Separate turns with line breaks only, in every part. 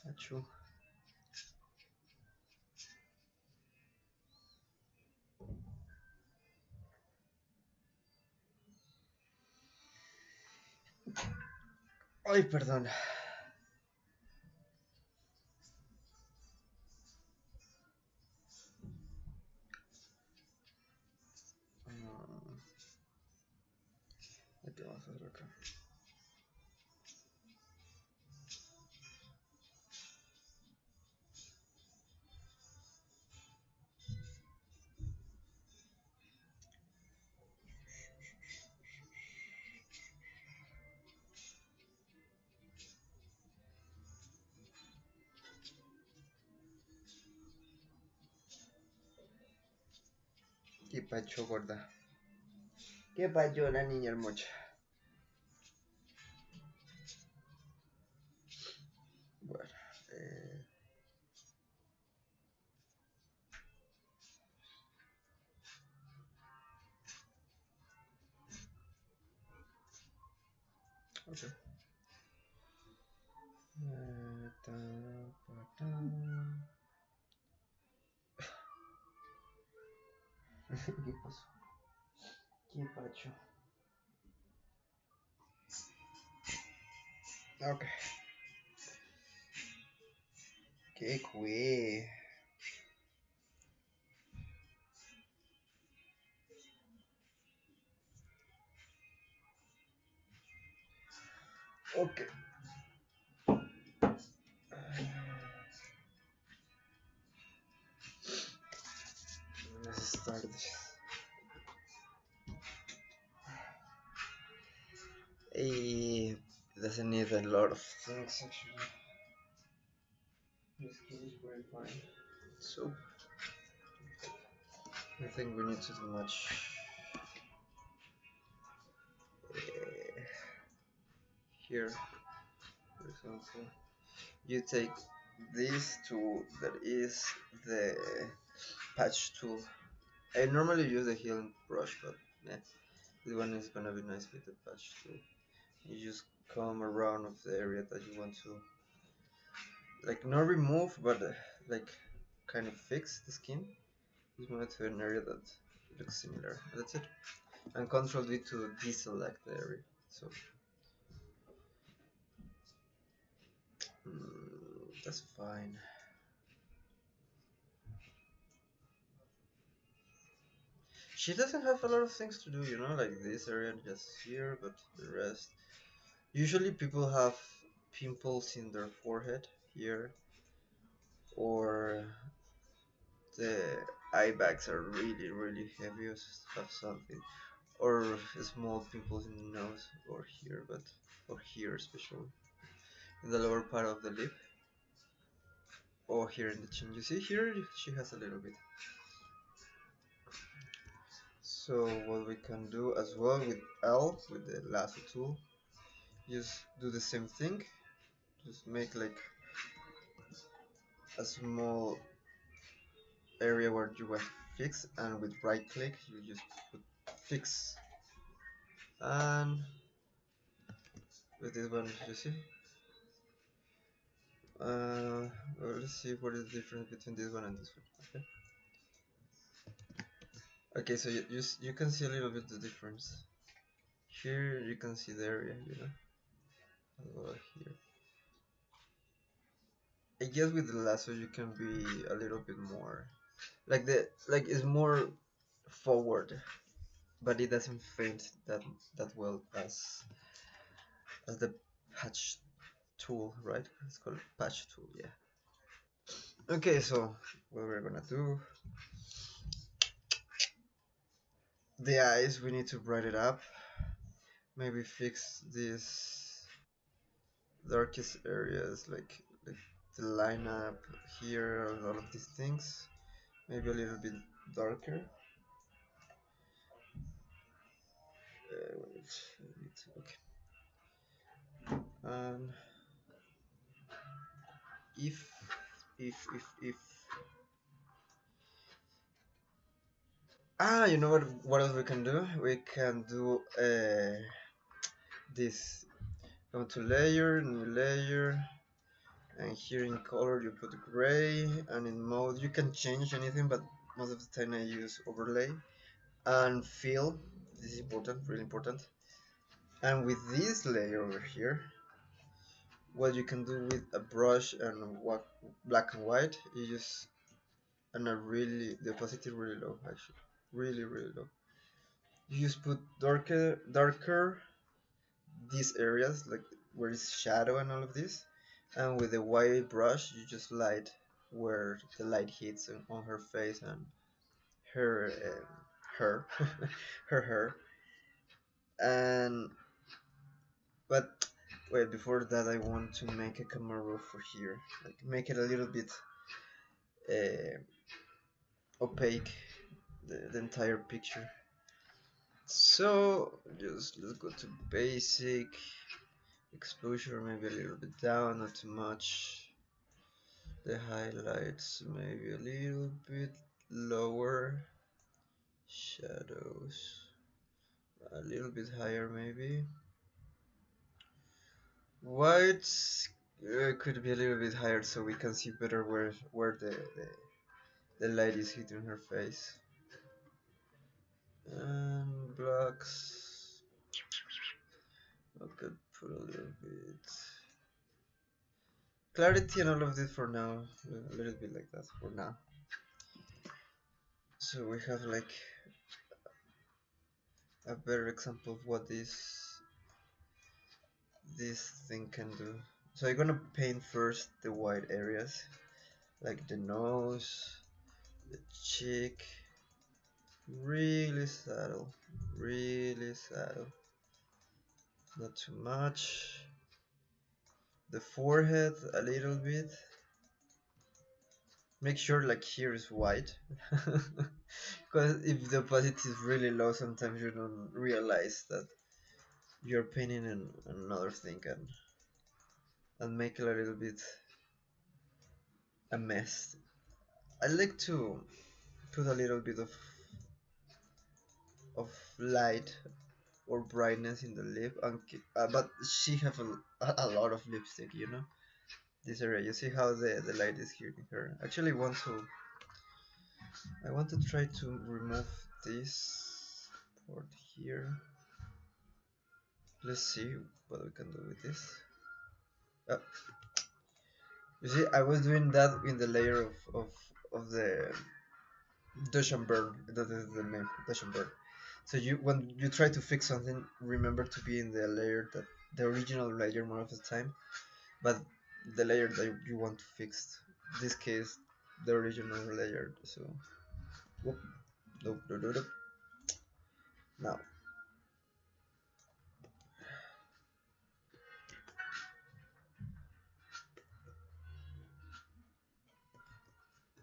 Achoo. Ay, perdón. ¿Qué vamos a hacer acá? ¿Qué pacho, gorda? ¿Qué pacho, la niña hermosa? Bueno, okay. ¿Qué pasó? ¿Qué pacho? Ok. ¿Qué cue? Ok. Let's start this. It doesn't need a lot of things actually. This key is very fine. So I think we need to do much. Here, for example, you take this tool that is the patch tool. I normally use the healing brush, but this one is gonna be nice with the patch tool. You just come around of the area that you want to, like, not remove, but like kind of fix the skin. Just move it to an area that looks similar. That's it. And Control D to deselect the area. So that's fine. She doesn't have a lot of things to do, you know, like this area just here, but the rest. Usually people have pimples in their forehead here, or the eye bags are really heavy or have something, or small pimples in the nose or here, but or here especially in the lower part of the lip, or here in the chin. You see here she has a little bit. So what we can do as well with L, with the lasso tool, just do the same thing. Just make like a small area where you want to fix, and with right click you just put fix, and with this one you see well, let's see what is the difference between this one and this one. Okay, so you can see a little bit the difference. Here you can see the area, you know, as well here. I guess with the lasso you can be a little bit more like it's more forward, but it doesn't faint that well as the patch tool, right? It's called patch tool, yeah. Okay, so what we're gonna do, the eyes, we need to brighten it up. Maybe fix these darkest areas, like the lineup here, a lot of these things. Maybe a little bit darker. Okay. And if if you know what else we can do? We can do this. Go to layer, new layer, and here in color you put gray, and in mode you can change anything, but most of the time I use overlay and fill. This is important, really important. And with this layer over here, what you can do with a brush and what black and white, you just and a really the opacity really low actually, really low. You just put darker these areas like where it's shadow and all of this, and with a white brush you just light where the light hits on her face and her her her hair. And but wait, before that I want to make a camera roll for here, like make it a little bit uh, opaque, the entire picture. So just let's go to basic exposure, maybe a little bit down, not too much. The highlights maybe a little bit lower, shadows a little bit higher maybe. Whites could be a little bit higher so we can see better where the light is hitting her face. And blacks, I could put a little bit clarity and all of this for now, a little bit like that for now. So we have like a better example of what this thing can do. So I'm gonna paint first the white areas, like the nose, the cheek, really subtle, really subtle, not too much. The forehead a little bit. Make sure like here is white, because if the opacity is really low, sometimes you don't realize that you're painting another thing and make it a little bit a mess. I like to put a little bit of light or brightness in the lip, and but she have a lot of lipstick, you know. This area, you see how the light is hitting her. Actually, I want to try to remove this part here. Let's see what we can do with this. Uh, you see, I was doing that in the layer of the Dash and Burn. That is the name, Dash and Burn. So you when you try to fix something, remember to be in the layer that the original layer most of the time, but the layer that you want to fix. In this case, the original layer. So, whoop, nope, nope, nope, nope. Now,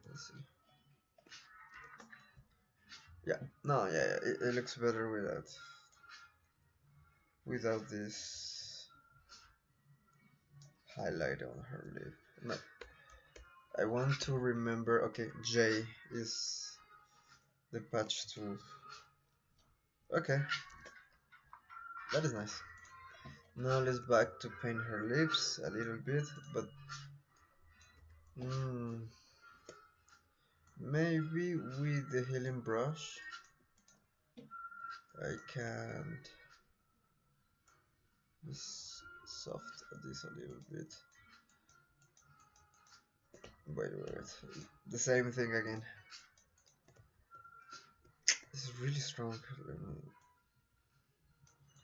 let's see. Yeah, no, yeah, it looks better without this highlight on her lip. No, I want to remember. Okay, J is the patch tool. Okay, that is nice. Now let's back to paint her lips a little bit, but maybe with the healing brush I can just soft this a little bit. Wait. The same thing again. This is really strong.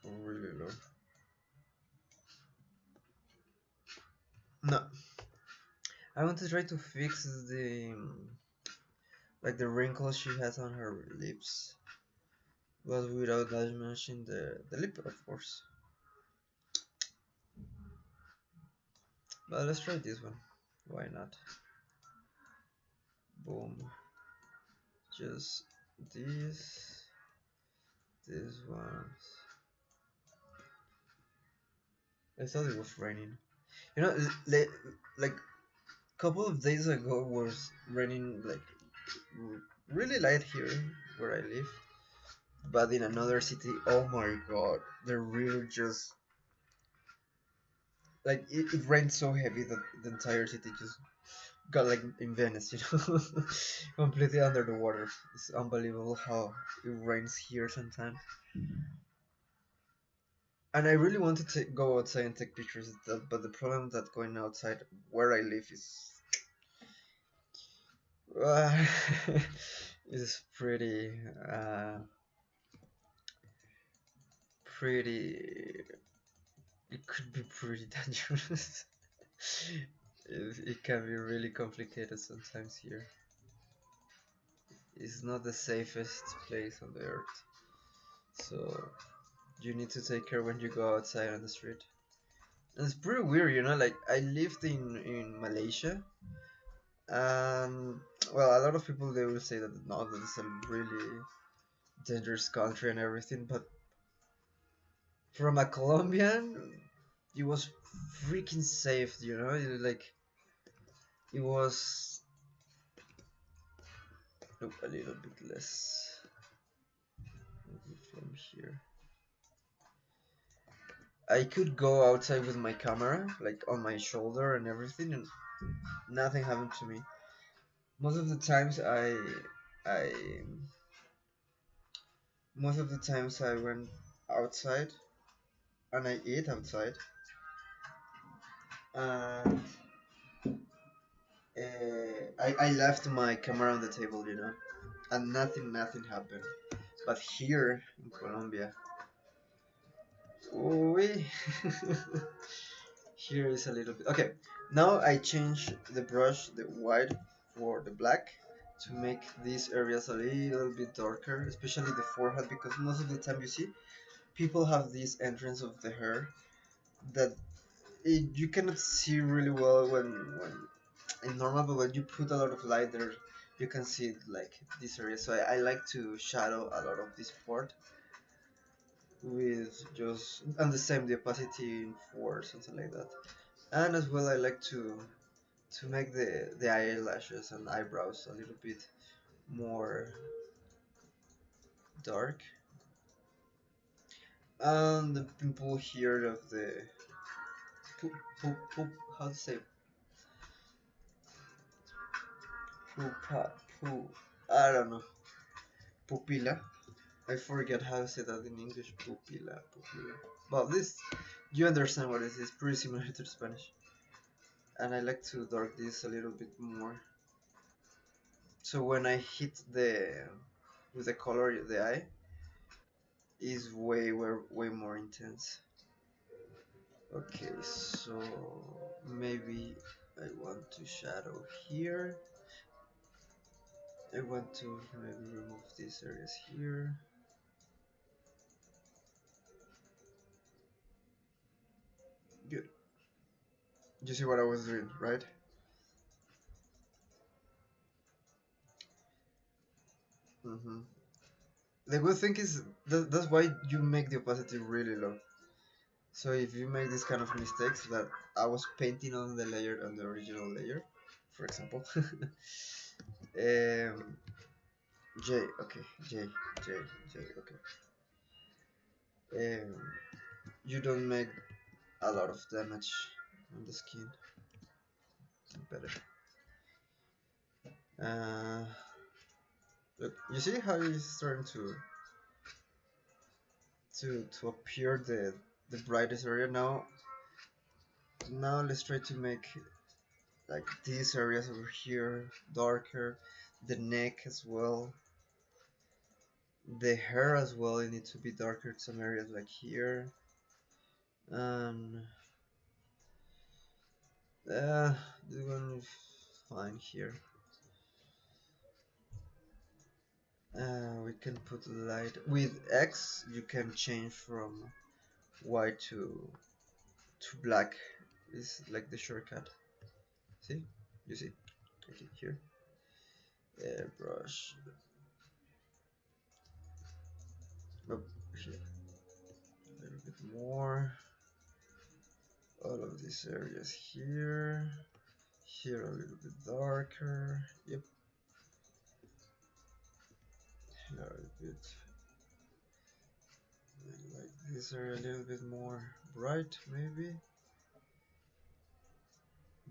Really low. No. I want to try to fix the like the wrinkles she has on her lips, but without damaging the lip, of course. But let's try this one. Why not? Boom. Just this one. I thought it was raining. You know, like couple of days ago was raining like really light here where I live, but in another city, oh my god, the river just like it rained so heavy that the entire city just got like in Venice, you know, completely under the water. It's unbelievable how it rains here sometimes. And I really want to go outside and take pictures, but the problem that going outside where I live uh, is pretty. It could be pretty dangerous. It can be really complicated sometimes here. It's not the safest place on the earth, so you need to take care when you go outside on the street. And it's pretty weird, you know. Like I lived in Malaysia, and well, a lot of people they will say that no, that is a really dangerous country and everything, but from a Colombian, it was freaking safe, you know. Like it was look a little bit less maybe from here. I could go outside with my camera, like on my shoulder and everything, and nothing happened to me. Most of the times I, most of the times I went outside and I ate outside, and I left my camera on the table, you know, and nothing happened. But here in Colombia, we here is a little bit okay. Now I change the brush, the white for the black, to make these areas a little bit darker, especially the forehead, because most of the time you see people have this entrance of the hair that you cannot see really well when in normal, but when you put a lot of light there, you can see like this area. So I like to shadow a lot of this part with just and the same the opacity in 4 something like that. And as well I like to make the eyelashes and eyebrows a little bit more dark. And the pimple here of the poop, how to say pupa pu I don't know pupilla. I forget how to say that in English. Pupilla. But this, you understand what it is. It's pretty similar to Spanish. And I like to dark this a little bit more. So when I hit the with the color of the eye, is way more intense. Okay, so maybe I want to shadow here. I want to maybe remove these areas here. Good. You see what I was doing, right? Mm-hmm. The good thing is that's why you make the opacity really low. So if you make this kind of mistakes that I was painting on the layer on the original layer, for example, J, okay, J, J, J, okay. Um, you don't make a lot of damage on the skin. Better. Uh, look, you see how it's starting to appear the brightest area now. Now let's try to make like these areas over here darker, the neck as well, the hair as well. It needs to be darker in some areas like here, and this one is fine here. We can put light with X. You can change from white to black. Is like the shortcut. See, you see, okay, here. Airbrush. Oh, here. A little bit more. all of these areas here. Here a little bit darker. Yep. Here a bit like these are a little bit more bright, maybe.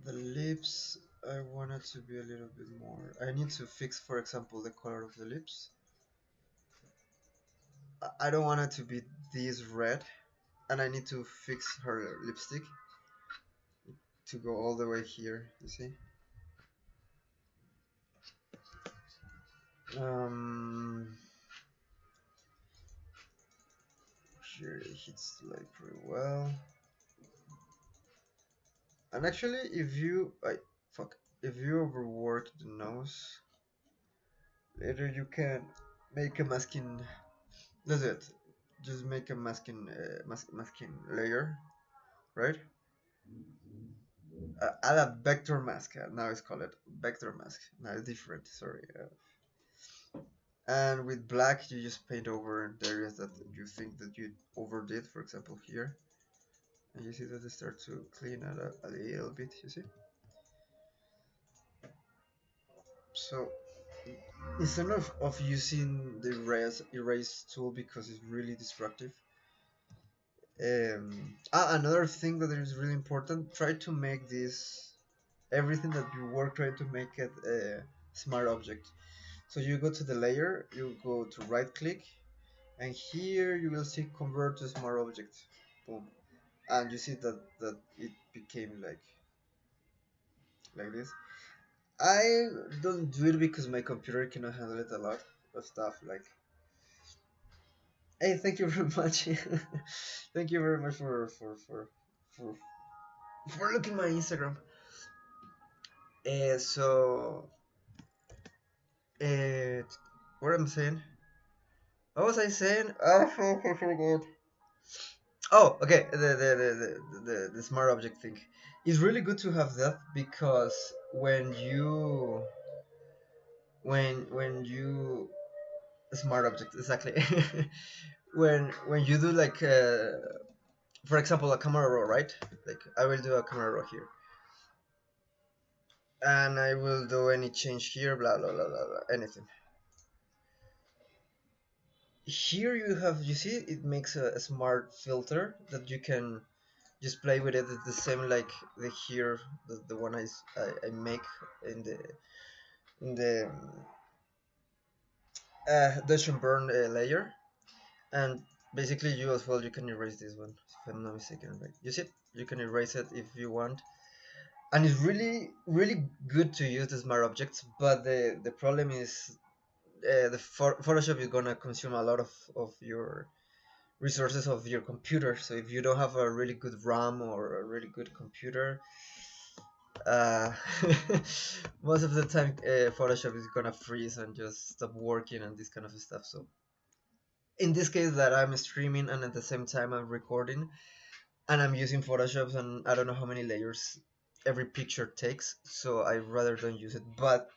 The lips, I want it to be a little bit more. I need to fix, for example, the color of the lips. I don't want it to be this red, and I need to fix her lipstick to go all the way here, you see. Um, Here it hits the light pretty well. And actually, if you overwork the nose, later you can make a masking. That's it. Just make a masking layer, right? Add a vector mask. Now it's called vector mask. Now it's different. Sorry. And with black, you just paint over the areas that you think that you overdid. For example, here, and you see that they start to clean it up a little bit. You see. So instead of using the erase tool because it's really destructive, another thing that is really important, try to make this everything that you work, try to make it a smart object. So you go to the layer, you go to right click, and here you will see convert to smart object. Boom. And you see that it became like this. I don't do it because my computer cannot handle it a lot of stuff like. Hey, thank you very much. Thank you very much for for looking my Instagram. So what I'm saying? What was I saying? Oh, I forgot. Oh, okay. The smart object thing. It's really good to have that because when you smart object exactly when you do like for example a camera roll, right? Like I will do a camera roll here and I will do any change here, blah blah blah blah, blah anything. Here you see it makes a smart filter that you can just play with it. It's the same like the here the one I make in the Dutch and burn layer, and basically you as well you can erase this one if I'm not mistaken, right? You see you can erase it if you want, and it's really good to use the smart objects, but the problem is Photoshop is gonna consume a lot of your resources of your computer. So if you don't have a really good RAM or a really good computer, uh, most of the time Photoshop is gonna freeze and just stop working and this kind of stuff. So in this case that I'm streaming and at the same time I'm recording and I'm using Photoshop and I don't know how many layers every picture takes, so I rather don't use it. But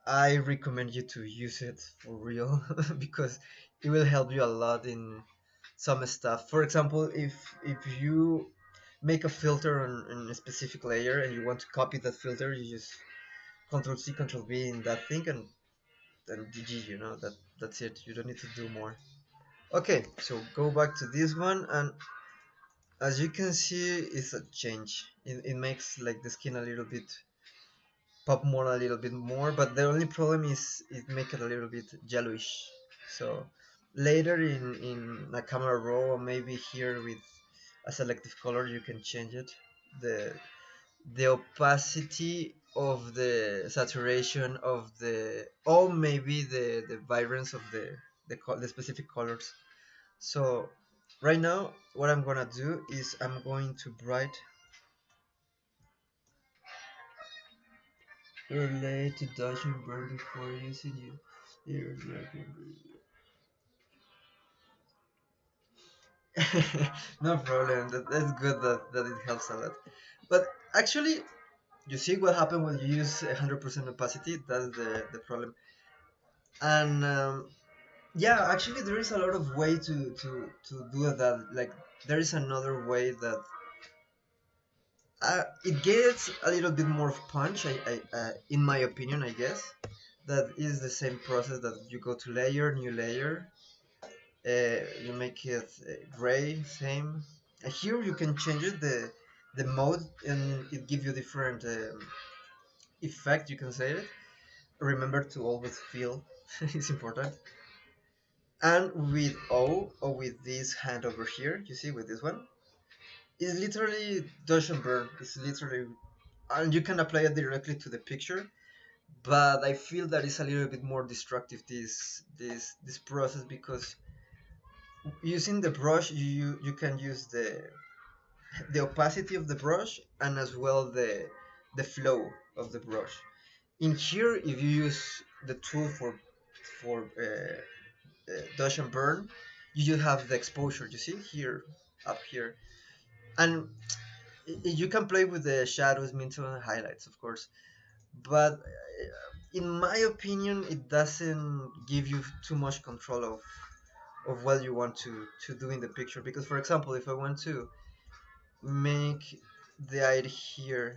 I recommend you to use it for real because it will help you a lot in some stuff. For example, if you make a filter on a specific layer and you want to copy that filter, you just Control C, Control V in that thing, and then GG. That's it. You don't need to do more. Okay, so go back to this one, and as you can see, it's a change. It makes like the skin a little bit pop more a little bit more, but the only problem is it make it a little bit yellowish. So later in a camera raw or maybe here with a selective color you can change it. The opacity of the saturation of the or maybe the vibrance of the specific colors. So right now what I'm gonna do is I'm going to bright relate to dodge and burn before using you. No problem. That's good that it helps a lot. But actually, you see what happened when you use 100% opacity. That's the problem. And yeah, actually, there is a lot of way to do that. Like there is another way that It gets a little bit more punch. In my opinion, I guess that is the same process that you go to layer, new layer. You make it gray, same. Here you can change it the mode, and it gives you different effect. You can say it. Remember to always feel. It's important. And with O, or with this hand over here, you see, with this one, it's literally dodge and burn. It's literally, and you can apply it directly to the picture. But I feel that it's a little bit more destructive this process, because using the brush, you can use the opacity of the brush, and as well the flow of the brush. In here, if you use the tool for dodge and burn, you just have the exposure. You see here, up here, and you can play with the shadows, midtones, and highlights, of course. But in my opinion, it doesn't give you too much control of what you want to do in the picture. Because, for example, if I want to make the eye here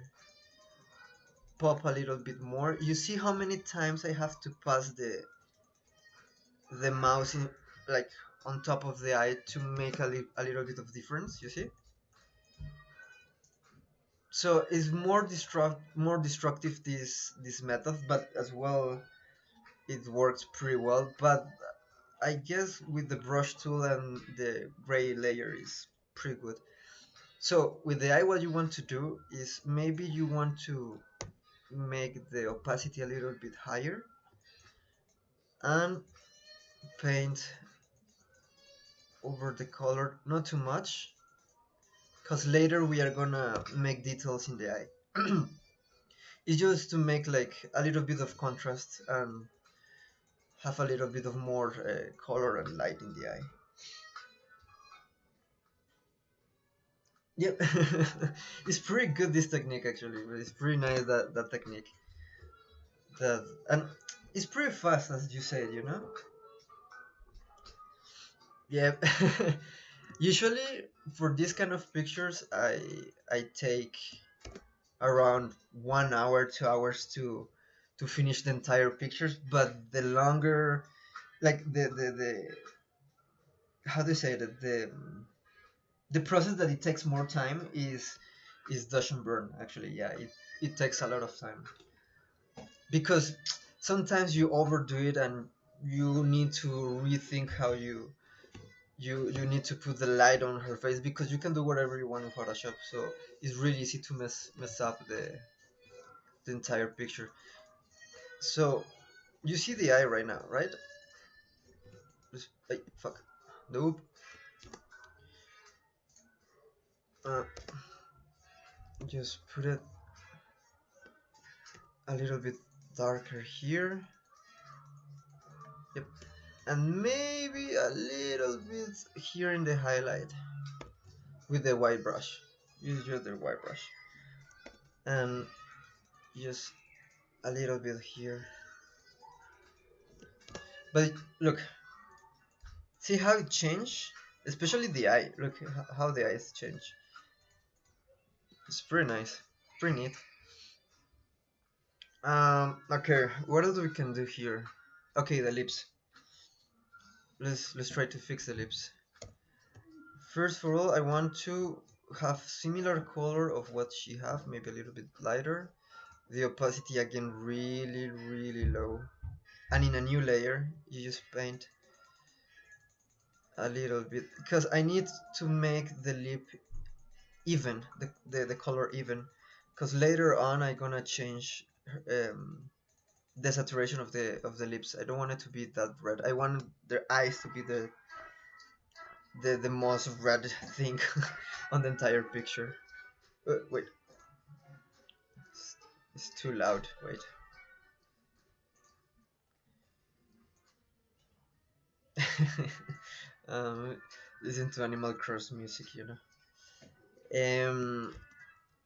pop a little bit more, you see how many times I have to pass the mouse in, like, on top of the eye to make a little bit of difference, you see. So it's more destructive, this method, but as well it works pretty well. But I guess with the brush tool and the gray layer is pretty good. So with the eye, what you want to do is maybe you want to make the opacity a little bit higher and paint over the color, not too much, because later we are gonna make details in the eye. It's just to make like a little bit of contrast and have a little bit of more color and light in the eye. Yep. It's pretty good, this technique, actually. It's pretty nice, that technique. And it's pretty fast, as you said, you know. Yeah. Usually for this kind of pictures, I take around 1 hour, 2 hours to finish the entire pictures. But the longer, like the how do you say that, the process that it takes more time is dash and burn. Actually, yeah, it takes a lot of time, because sometimes you overdo it and you need to rethink how you need to put the light on her face, because you can do whatever you want in Photoshop. So it's really easy to mess up the entire picture. So you see the eye right now, right? Hey, fuck. Nope. uh, just put it a little bit darker here. Yep. And maybe a little bit here in the highlight with the white brush. Use your other white brush, and just a little bit here. But look, see how it changed, especially the eye. Look how the eyes change. It's pretty nice, pretty neat. Okay, what else we can do here? Okay, the lips. Let's try to fix the lips. First of all, I want to have similar color of what she have, maybe a little bit lighter. The opacity again really low. And in a new layer, you just paint a little bit, because I need to make the lip even, the color even, because later on I'm gonna change the saturation of the lips. I don't want it to be that red. I want their eyes to be the most red thing on the entire picture. Wait, it's too loud. Wait. um, Listen to Animal Cross music, you know.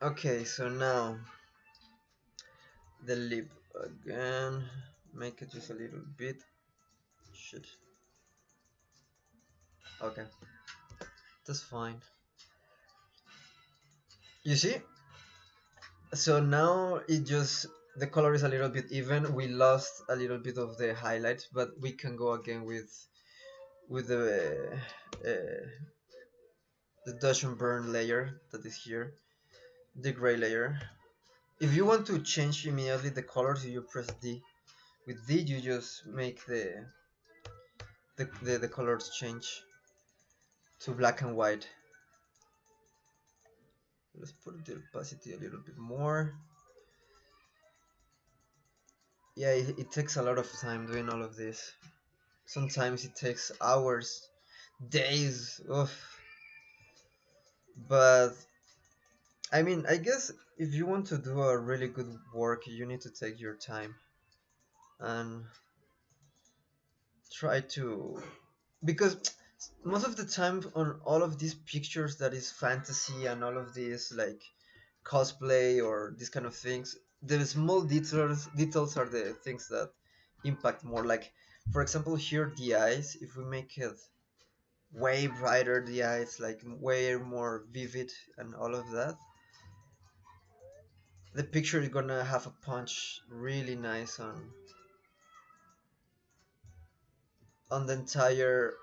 Okay, so now the lip again. Make it just a little bit. Shit. Okay, that's fine. You see, So now it just, the color is a little bit even. We lost a little bit of the highlight, but we can go again with the dodge and burn layer that is here, the gray layer. If you want to change immediately the colors, you press D. With D, you just make the colors change to black and white. Let's put the opacity a little bit more. Yeah, it takes a lot of time doing all of this. Sometimes it takes hours, days. Ugh. But I mean, I guess if you want to do a really good work, you need to take your time and try to, because most of the time on all of these pictures that is fantasy and all of these like cosplay or these kind of things, the small details are the things that impact more. Like for example here, the eyes, if we make it way brighter, the eyes like way more vivid and all of that, the picture is gonna have a punch really nice on the entire,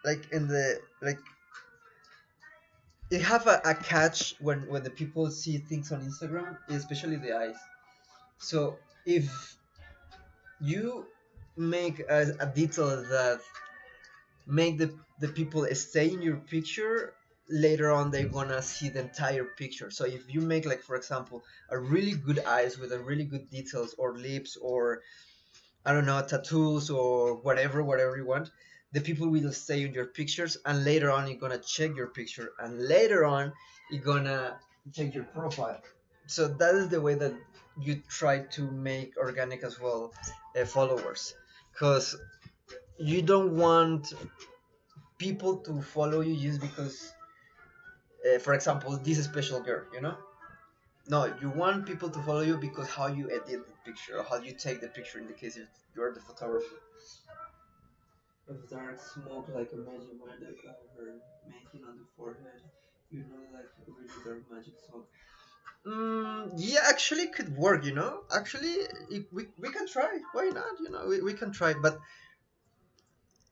like in the like, it have a catch when the people see things on Instagram, especially the eyes. So if you make a detail that make the people stay in your picture, later on they're gonna see the entire picture. So if you make, like for example, a really good eyes with a really good details, or lips, or I don't know, tattoos or whatever you want, the people will stay in your pictures, and later on you're gonna check your picture, and later on you're gonna check your profile. So that is the way that you try to make organic as well, followers, because you don't want people to follow you just because, for example, this special girl, you know. No, you want people to follow you because how you edit the picture, or how you take the picture, in the case if you're the photographer. Of dark smoke like a magic wand that got her making on the forehead. You know, like really dark magic smoke. Yeah, actually, it could work. You know, actually, we can try. Why not? You know, we can try. But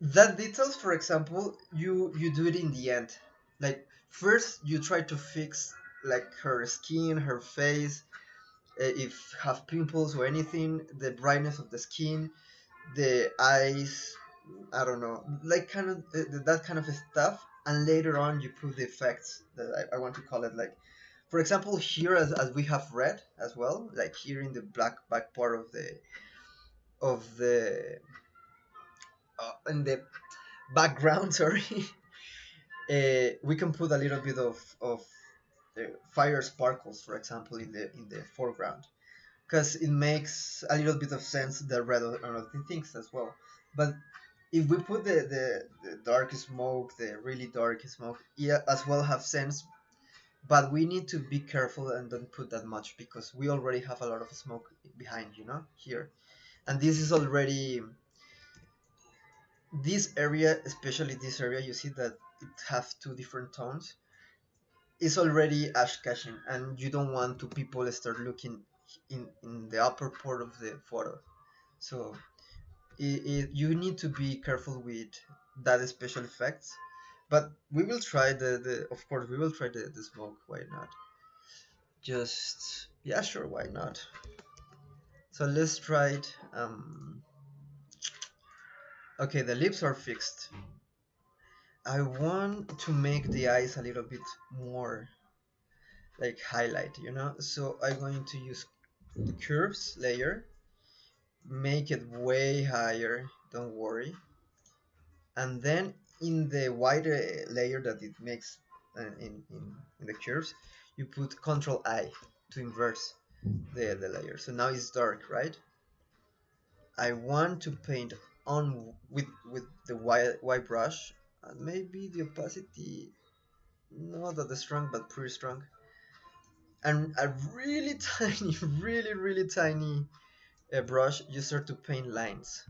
that details, for example, you do it in the end. Like first, you try to fix like her skin, her face, if have pimples or anything, the brightness of the skin, the eyes, I don't know, like kind of that kind of stuff. And later on, you put the effects that I want to call it. Like, for example, here as we have red as well, like here in the black back part of the in the background. Sorry, we can put a little bit of fire sparkles, for example, in the foreground, because it makes a little bit of sense, the red on the things as well. But if we put the dark smoke, the really dark smoke, yeah, as well have sense. But we need to be careful and don't put that much, because we already have a lot of smoke behind, here. And this is already, this area, especially this area, you see that it have two different tones. It's already ash caching, and you don't want to people start looking in the upper part of the photo. So you need to be careful with that special effects. But we will try the of course we will try the smoke. Why not? Just, yeah, sure, why not? So let's try it. Okay, the lips are fixed. I want to make the eyes a little bit more like highlight, so I'm going to use the curves layer, make it way higher, don't worry. And then in the wider layer that it makes, in the curves, you put Control I to inverse the layer. So now it's dark, right? I want to paint on with the white brush, and maybe the opacity not that strong, but pretty strong, and a really tiny, really tiny brush. You start to paint lines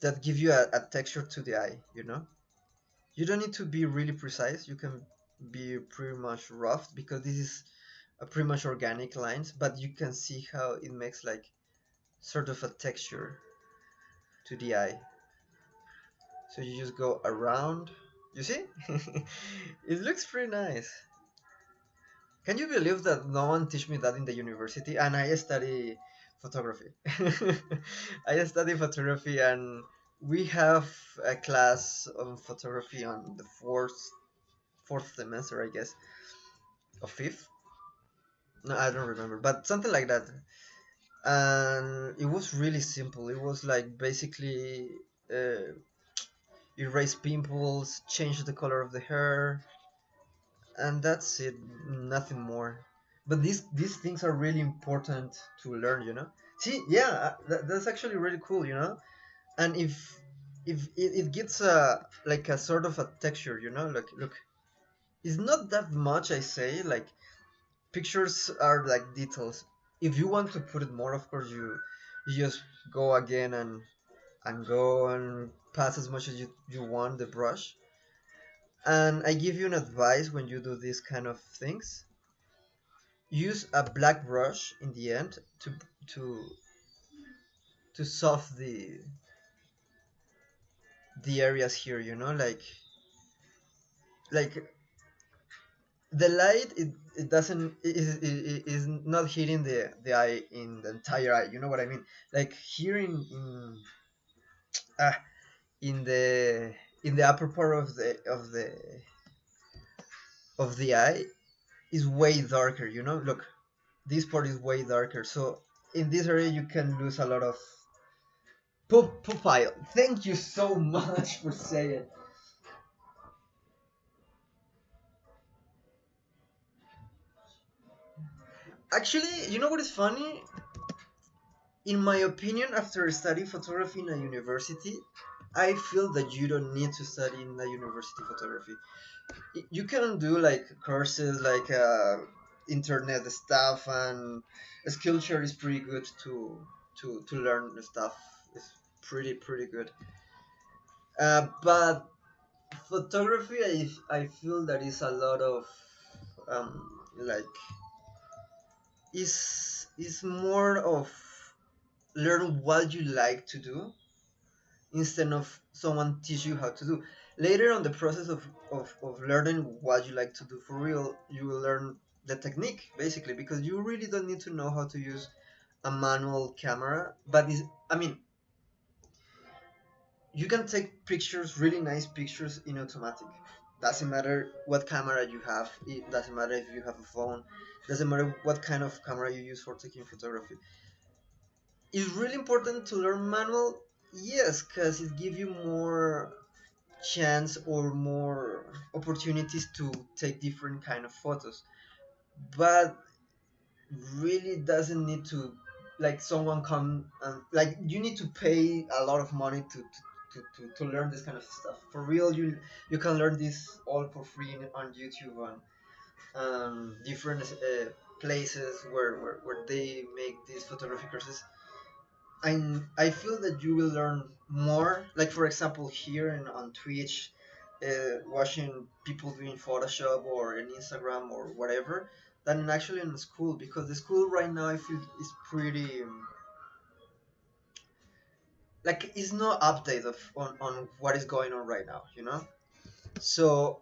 that give you a texture to the eye. You don't need to be really precise. You can be pretty much rough, because this is pretty much organic lines, but you can see how it makes like sort of a texture to the eye. So you just go around. You see? It looks pretty nice. Can you believe that no one teach me that in the university? And I study photography. I study photography, and we have a class on photography on the fourth semester, I guess, or fifth. No, I don't remember, but something like that. And it was really simple. It was like basically uh, erase pimples, change the color of the hair, and that's it. Nothing more. But these things are really important to learn. See, yeah, that's actually really cool. And if it gets a like a sort of a texture. Like look, it's not that much. I say like pictures are like details. If you want to put it more, of course you just go again and go and pass as much as you want the brush. And I give you an advice when you do these kind of things. Use a black brush in the end to to soft the areas here, like the light it doesn't is not hitting the eye in the entire eye, you know what I mean? Like here ah, in the in the upper part of the eye is way darker, look, this part is way darker, so in this area you can lose a lot of pupile. Thank you so much for saying. Actually, you know what is funny? In my opinion, after studying photography in a university, I feel that you don't need to study in a university photography. You can do like courses like internet stuff, and Skillshare is pretty good to learn the stuff. It's pretty good. But photography, I feel that is a lot of like is more of learn what you like to do instead of someone teach you how to do. Later on the process of learning what you like to do for real, you will learn the technique basically, because you really don't need to know how to use a manual camera. But I mean, you can take pictures, really nice pictures, in automatic. Doesn't matter what camera you have. It doesn't matter if you have a phone. Doesn't matter what kind of camera you use for taking photography. It's really important to learn manual, yes, because it gives you more chance or more opportunities to take different kind of photos. But really doesn't need to, like, someone come and like you need to pay a lot of money to learn this kind of stuff for real. You can learn this all for free on YouTube, on different places where they make these photography courses. I feel that you will learn more, like for example here on Twitch, watching people doing Photoshop or in Instagram or whatever, than actually in school, because the school right now I feel is pretty like it's no update on what is going on right now, So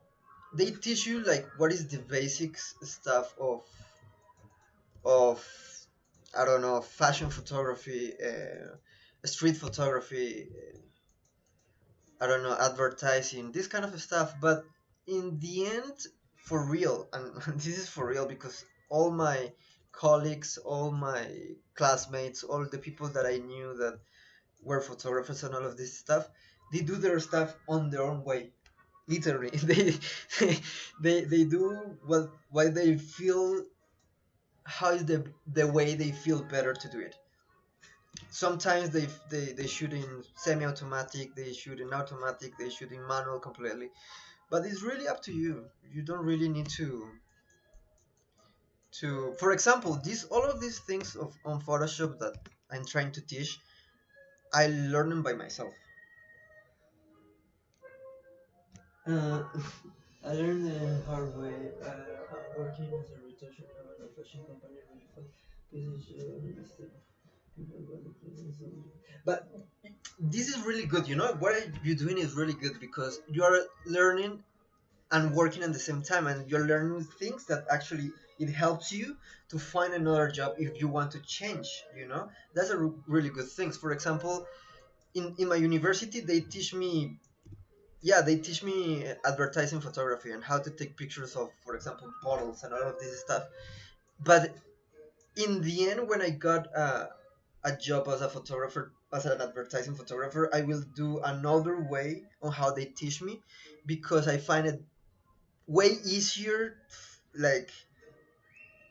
they teach you like what is the basics stuff of I don't know, fashion photography, street photography, I don't know, advertising, this kind of stuff. But in the end, for real, and this is for real because all my colleagues, all my classmates, all the people that I knew that were photographers and all of this stuff, they do their stuff on their own way. Literally, they do what they feel. How is the way they feel better to do it? Sometimes they shoot in semi-automatic, they shoot in automatic, they shoot in manual completely, but it's really up to you. You don't really need to for example, this all of these things on Photoshop that I'm trying to teach, I learn them by myself. uh, I learned the hard way. working as a retoucher now in a fashion company really fun. But this is really good. You know what you're doing is really good because you are learning and working at the same time, and you're learning things that actually it helps you to find another job if you want to change. You know, that's a really good thing. For example, in my university, they teach me. Yeah, they teach me advertising photography and how to take pictures of, for example, bottles and all of this stuff. But in the end, when I got a job as a photographer, as an advertising photographer, I will do another way on how they teach me, because I find it way easier, like,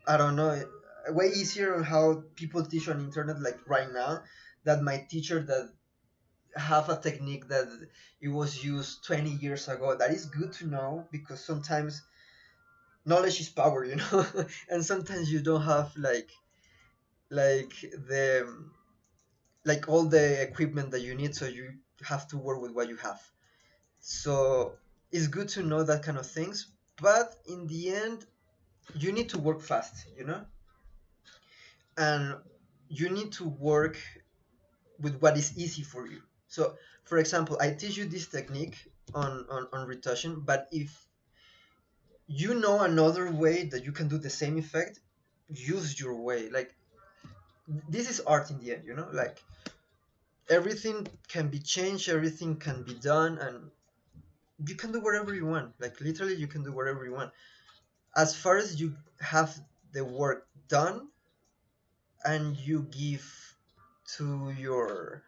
I don't know, way easier on how people teach on internet like right now, that my teacher that have a technique that it was used 20 years ago. That is good to know, because sometimes knowledge is power, you know. And sometimes you don't have like the like all the equipment that you need, so you have to work with what you have. So it's good to know that kind of things, but in the end, you need to work fast, you know, and you need to work with what is easy for you. So, for example, I teach you this technique on retouching, but if you know another way that you can do the same effect, use your way. Like, this is art in the end, you know, like everything can be changed, everything can be done, and you can do whatever you want. Like, literally, you can do whatever you want. As far as you have the work done and you give to your,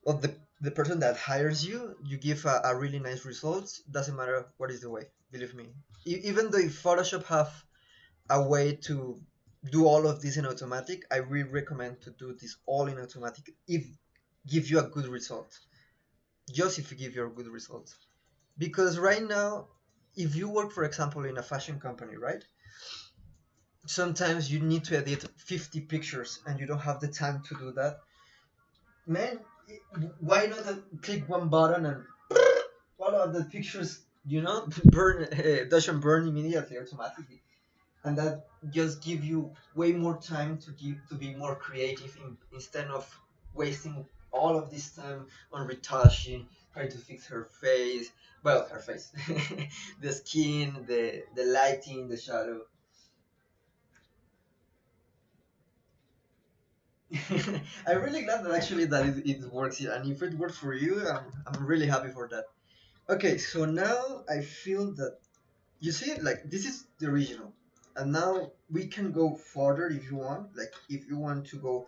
well, the person that hires you, you give a really nice results. Doesn't matter what is the way, believe me. Even though if Photoshop have a way to do all of this in automatic, I really recommend to do this all in automatic if give you a good result. Just if you give you a good result. Because right now, if you work, for example, in a fashion company, right? Sometimes you need to edit 50 pictures and you don't have the time to do that. Man, why not click one button and all of the pictures, you know, burn, doesn't burn immediately automatically, and that just give you way more time to be more creative instead of wasting all of this time on retouching, trying to fix her face, well, her face, the skin, the lighting, the shadow. I'm really glad that actually that it works here, and if it works for you, I'm really happy for that. Okay, so now I feel that, you see, like, this is the original, and now we can go further if you want. Like, if you want to go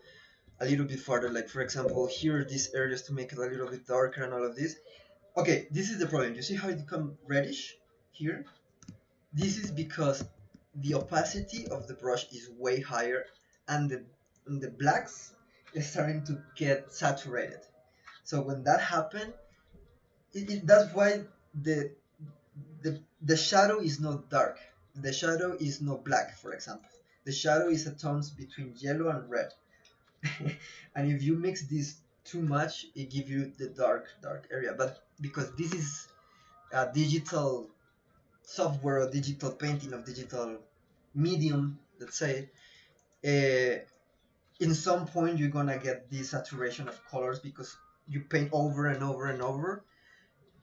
a little bit further, like, for example, here these areas to make it a little bit darker and all of this. Okay, this is the problem. You see how it become reddish here? This is because the opacity of the brush is way higher, and the blacks is starting to get saturated. So when that happens, that's why the the shadow is not dark. The shadow is not black, for example. The shadow is a tones between yellow and red. And if you mix these too much, it gives you the dark area. But because this is a digital software or digital painting of digital medium, let's say, uh, in some point you're gonna get this saturation of colors because you paint over and over and over,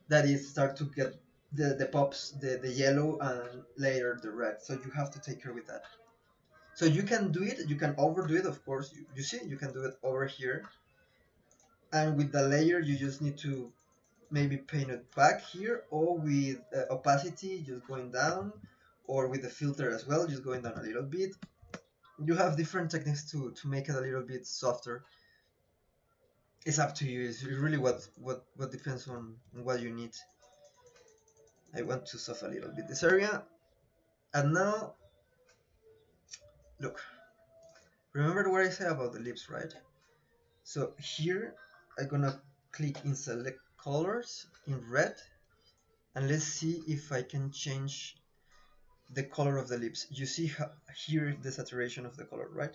that is start to get the pops, the yellow, and later the red. So you have to take care with that. So you can do it, you can overdo it, of course. You see, you can do it over here, and with the layer you just need to maybe paint it back here, or with opacity just going down, or with the filter as well, just going down a little bit. You have different techniques to make it a little bit softer. It's up to you. It's really what depends on what you need. I want to soften a little bit this area. And now, look, remember what I said about the lips, right? So here, I'm gonna click in select colors in red, and let's see if I can change the color of the lips. You see how, here the saturation of the color, right?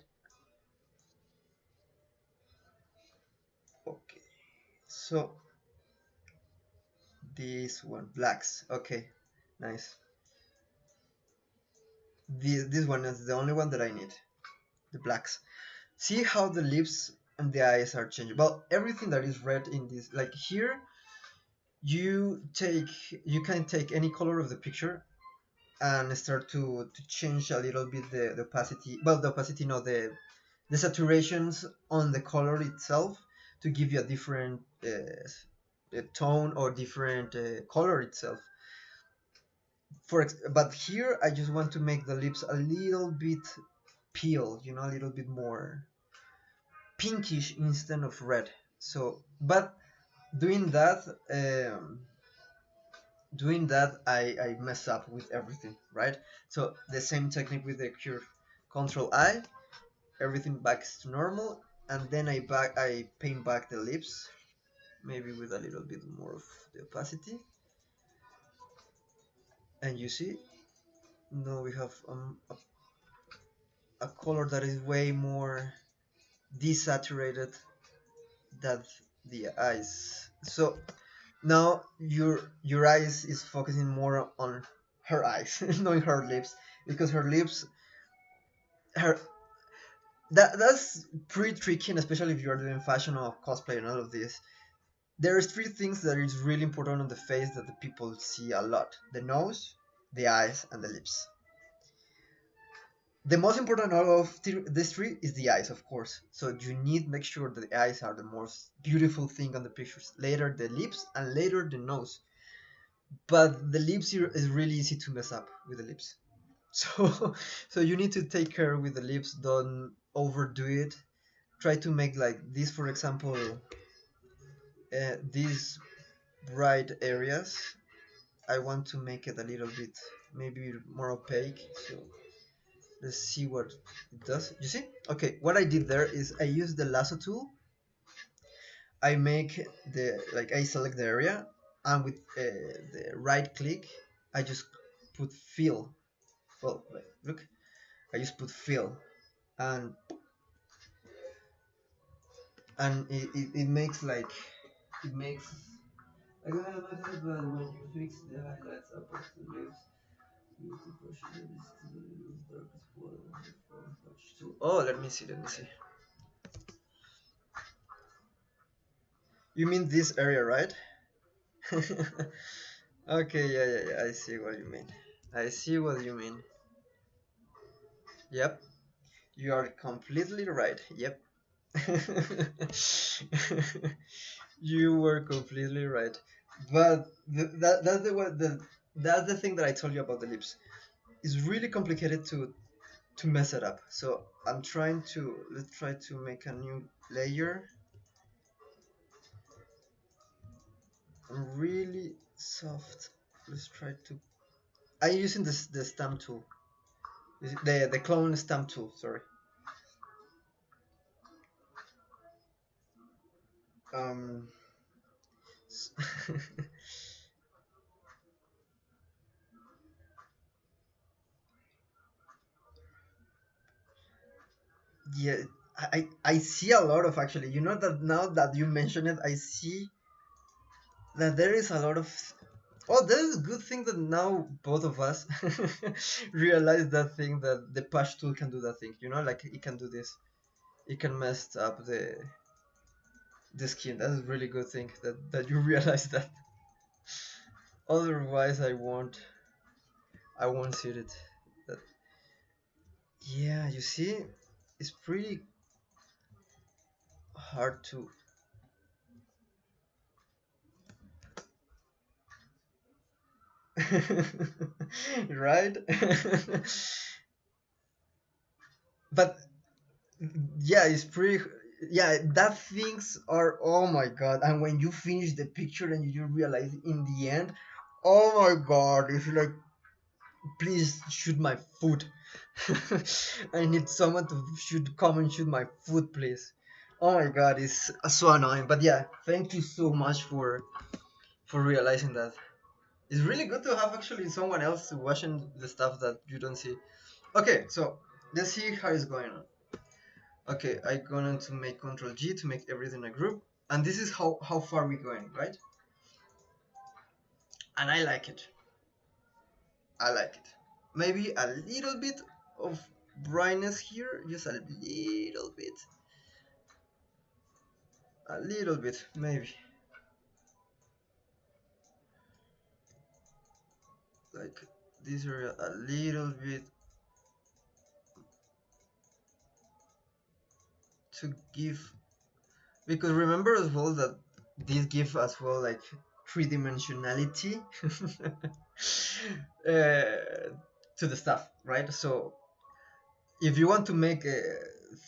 Okay, so this one, blacks. Okay, nice. This one is the only one that I need, the blacks. See how the lips and the eyes are changing. Well, everything that is red in this, like here, you take you can take any color of the picture and start to change a little bit the opacity. Well, the opacity, no, the saturations on the color itself to give you a different tone or different color itself. But here I just want to make the lips a little bit peel, a little bit more pinkish instead of red. So, but doing that, I mess up with everything, right? So the same technique with the cure, Control I, everything back to normal, and then I paint back the lips, maybe with a little bit more of the opacity, and you see now we have a color that is way more desaturated than the eyes. So now your eyes is focusing more on her eyes, not her lips, because her lips, her that's pretty tricky, and especially if you're doing fashion or cosplay and all of this. There's three things that is really important on the face that the people see a lot: the nose, the eyes, and the lips. The most important out of these three is the eyes, of course. So you need to make sure that the eyes are the most beautiful thing on the pictures. Later the lips, and later the nose. But the lips is really easy to mess up with the lips. So so you need to take care with the lips. Don't overdo it. Try to make like this, for example, these bright areas. I want to make it a little bit maybe more opaque. So let's see what it does. You see? Okay, what I did there is I use the lasso tool. I make I select the area, and with the right click, I just put fill. Well, look, I just put fill, and it makes it makes. I don't know about it, but when you fix the highlights up of the lips, use the brush that is the darkest color on the front touch tool. Oh, let me see, let me see. You mean this area, right? Okay, yeah. I see what you mean. I see what you mean. Yep, you are completely right. Yep. You were completely right. But that's the thing that I told you about the lips. It's really complicated to mess it up. So I'm trying to let's try to make a new layer. I'm really soft. Let's try to. I'm using the stamp tool. The clone stamp tool. Sorry. Um. Yeah, I see a lot of, actually. You know that now that you mention it, I see that there is a lot of. Oh, that is a good thing that now both of us realize that thing, that the patch tool can do that thing. Like it can do this. It can mess up the skin. That's a really good thing that you realize that. Otherwise, I won't see it. That Yeah, you see, it's pretty hard to. Right. But yeah, it's pretty. Yeah, that things are, oh my god. And when you finish the picture and you realize in the end, oh my god, it's like, please shoot my foot. I need someone to shoot come and shoot my foot, please. Oh my god, it's so annoying. But yeah, thank you so much for realizing that. It's really good to have actually someone else watching the stuff that you don't see. Okay, so let's see how it's going on. Okay, I'm going to make Control G to make everything a group, and this is how far we're going, right? And I like it. I like it. maybe a little bit of brightness here, just a little bit, maybe like this area a little bit to give, because remember as well that this gives as well like three-dimensionality to the stuff, right? So if you want to make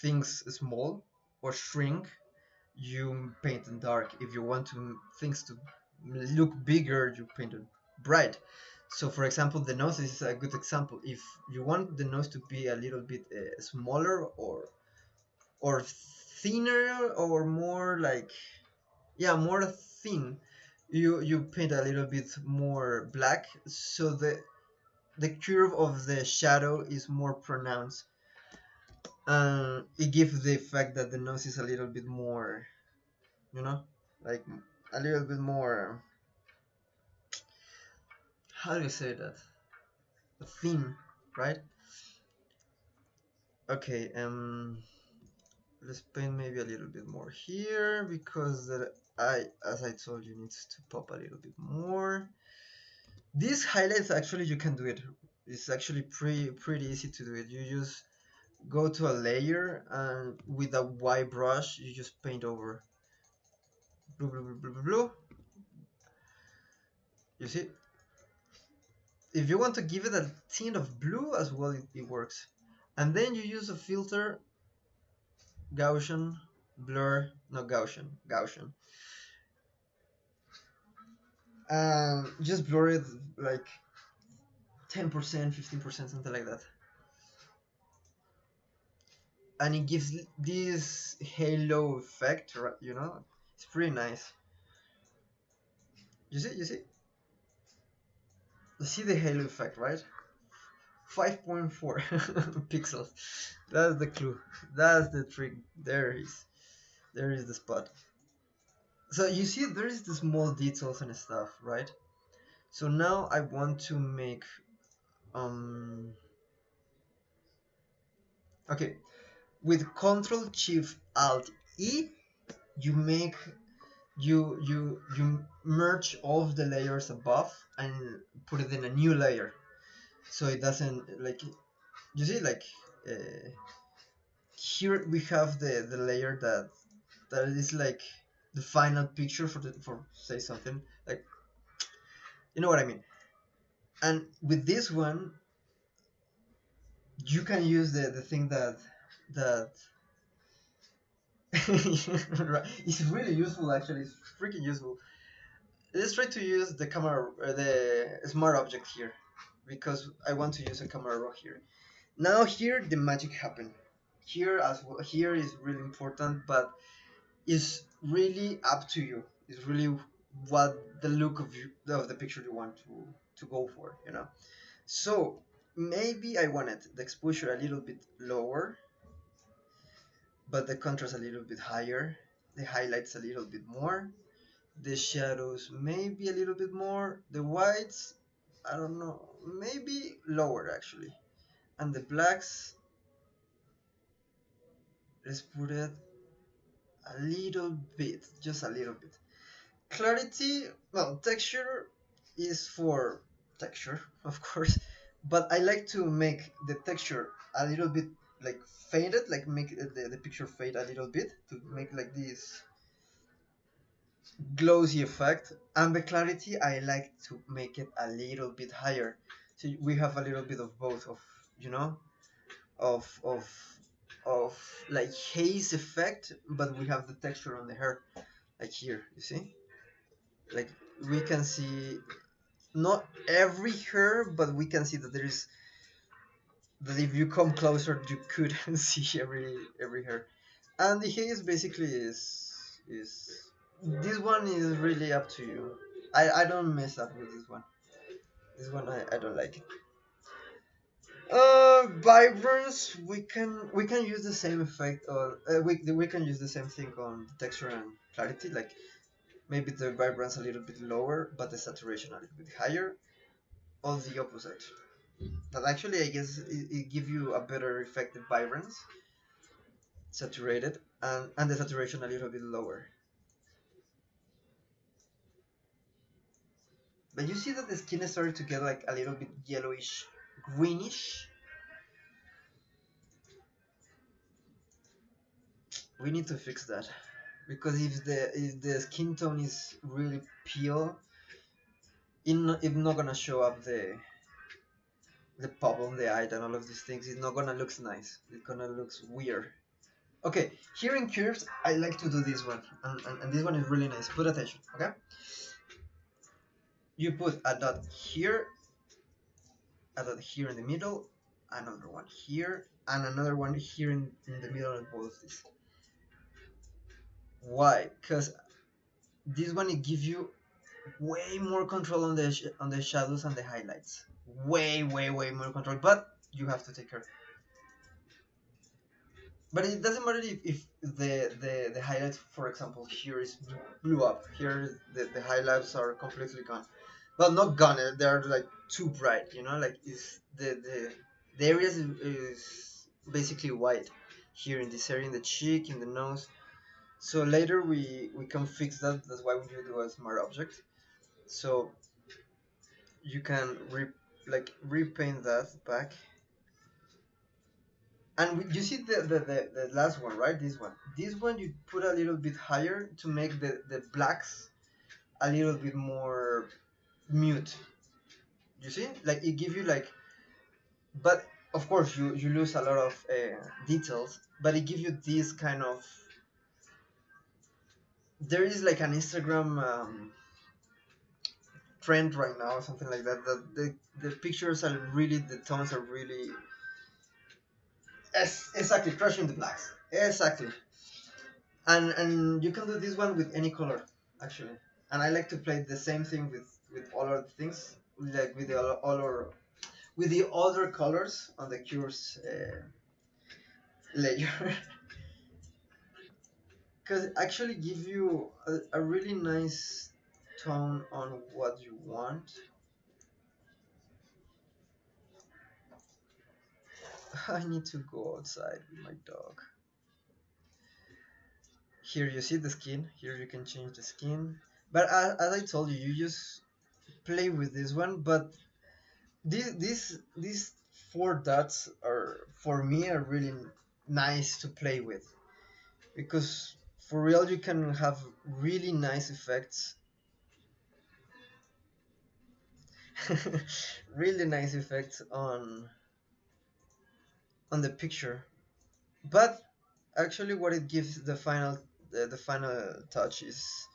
things small or shrink, you paint in dark. If you want to things to look bigger, you paint it bright. So for example, the nose is a good example. If you want the nose to be a little bit smaller or thinner or more like, yeah, more thin, you paint a little bit more black, so the curve of the shadow is more pronounced, and it gives the effect that the nose is a little bit more, you know, like a little bit more, how do you say that, thin, right? Okay, let's paint maybe a little bit more here, because the eye, as I told you, needs to pop a little bit more. These highlights, actually you can do it, it's actually pretty easy to do it. You just go to a layer, and with a white brush you just paint over blue, blue, blue, blue, blue, blue. You see, if you want to give it a tint of blue as well, it works. And then you use a filter, Gaussian, blur, not Gaussian, and just blur it like 10%, 15%, something like that, and it gives this halo effect, right? You know, it's pretty nice. You see the halo effect, right? 5.4 pixels. That's the clue. That's the trick. There is the spot. So you see, there is the small details and stuff, right? So now I want to make um okay, with Control Shift Alt E, you make you merge all of the layers above and put it in a new layer, so it doesn't like, you see, like uh, here we have the layer that is like the final picture for say something like, you know what I mean. And with this one, you can use the thing that right, it's really useful, actually, it's freaking useful. Let's try to use the camera, the smart object here, because I want to use a camera raw here. Now here the magic happen. Here as well, here is really important, but it's really up to you. It's really what the look of the picture you want to go for, you know. So maybe I wanted the exposure a little bit lower, but the contrast a little bit higher, the highlights a little bit more, the shadows maybe a little bit more, the whites, I don't know, maybe lower actually, and the blacks, let's put it a little bit, just a little bit. Clarity, well, texture is for texture, of course, but I like to make the texture a little bit like faded, like make the picture fade a little bit to make like this glossy effect. And the clarity, I like to make it a little bit higher, so we have a little bit of both, of, you know, of of like haze effect, but we have the texture on the hair, like here, you see, like we can see not every hair, but we can see that there is, that if you come closer you could see every hair. And the haze basically is this one is really up to you. I don't mess up with this one. This one I don't like it. Vibrance, we can use the same effect, or we can use the same thing on texture and clarity, like maybe the vibrance a little bit lower but the saturation a little bit higher, or the opposite. But actually, I guess it give you a better effect, the vibrance, saturated, and the saturation a little bit lower. But you see that the skin is starting to get like a little bit yellowish, greenish. We need to fix that because if the skin tone is really pale, it's not gonna show up the pop on the eye and all of these things. It's not gonna look nice. It's gonna look weird. Okay, here in curves, I like to do this one, and this one is really nice. Put attention, okay? You put a dot here, a dot here in the middle, another one here, and another one here in the middle of both of these. Why? Because this one it gives you way more control on the shadows and the highlights. Way more control. But you have to take care. But it doesn't matter if the highlights, for example, here is blew up. Here the highlights are completely gone. Well, not gone. They're like too bright. Like is the areas is basically white. Here in this area, in the cheek, in the nose. So later we can fix that. That's why we do a smart object. So you can repaint that back. And you see the last one, right? This one you put a little bit higher to make the blacks a little bit more mute. You see, like it give you like, but of course you lose a lot of details, but it give you this kind of, there is like an Instagram trend right now, something like that, that the pictures are really, the tones are really, exactly, crushing the blacks, exactly. And you can do this one with any color, actually. And I like to play the same thing with all other things, like with the other, with the other colors on the cures layer. Because actually give you a really nice tone on what you want. I need to go outside with my dog. Here you see the skin. Here you can change the skin. But as I told you, you just play with this one. But these four dots are, for me, are really nice to play with, because for real you can have really nice effects. Really nice effects on the picture. But actually what it gives the final touch is